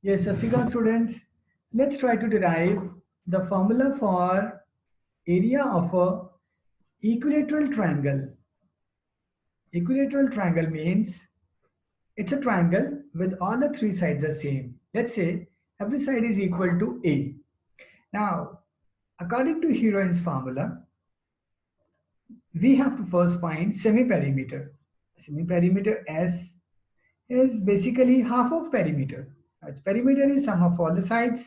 Yes, Asika students, let's try to derive the formula for area of a equilateral triangle. Equilateral triangle means it's a triangle with all the three sides are same. Let's say every side is equal to A. Now, according to Heron's formula, we have to first find semi-perimeter. Semi-perimeter S is basically half of perimeter. Its perimeter is sum of all the sides,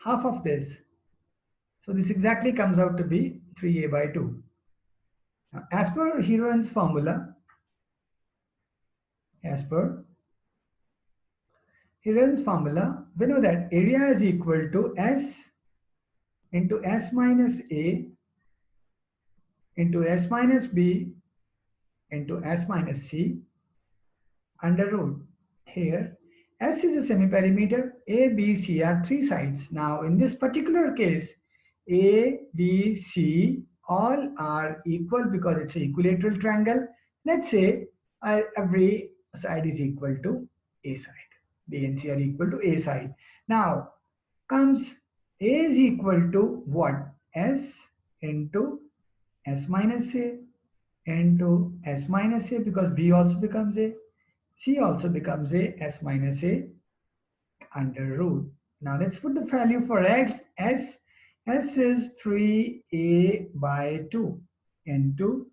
half of this. So this exactly comes out to be 3a by 2. Now, as per Heron's formula, we know that area is equal to S into S minus A into S minus B into S minus C under root. Here, S is a semi-perimeter, A, B, C are three sides. Now, in this particular case, A, B, C all are equal because it's an equilateral triangle. Let's say every side is equal to A side. B and C are equal to A side. Now, comes A is equal to what? S into S minus A into S minus A because B also becomes A. C also becomes a S minus A under root. Now let's put the value for x. S is 3a by 2 into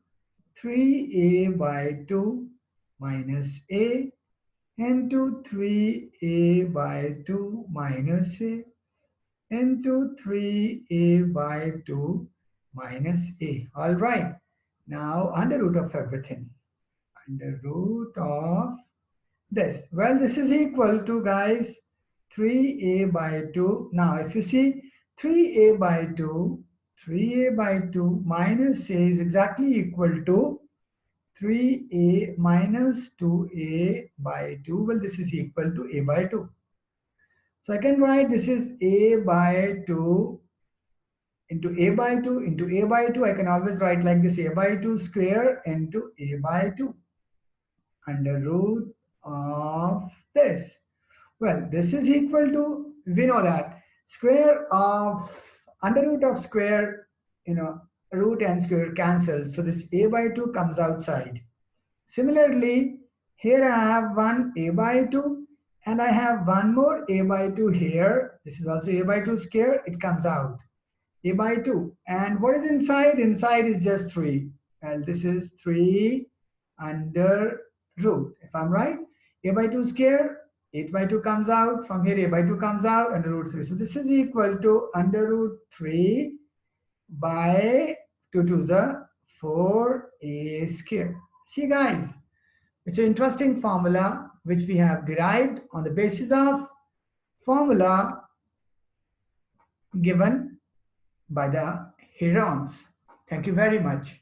3a by 2 minus a into 3a by 2 minus a into 3a by 2 minus a. All right. Now under root of everything. Under root of this. Well, this is equal to, guys, 3a by 2. Now, if you see 3a by 2, 3a by 2 minus a is exactly equal to 3a minus 2a by 2. Well, this is equal to a by 2. So I can write this is a by 2 into a by 2 into a by 2. I can always write like this, a by 2 square into a by 2 under root of this. Well, this is equal to, we know that square of under root of square, root and square cancels. So this a by 2 comes outside. Similarly, here I have one a by 2 and I have one more a by 2 here. This is also a by 2 square. It comes out. A by 2. And what is inside? Inside is just 3. And this is 3 under root. If I'm right, a by 2 square, 8 by 2 comes out. From here, a by 2 comes out under root 3. So this is equal to under root 3 by 2 to the 4a square. See, guys, it's an interesting formula which we have derived on the basis of formula given by the Herons. Thank you very much.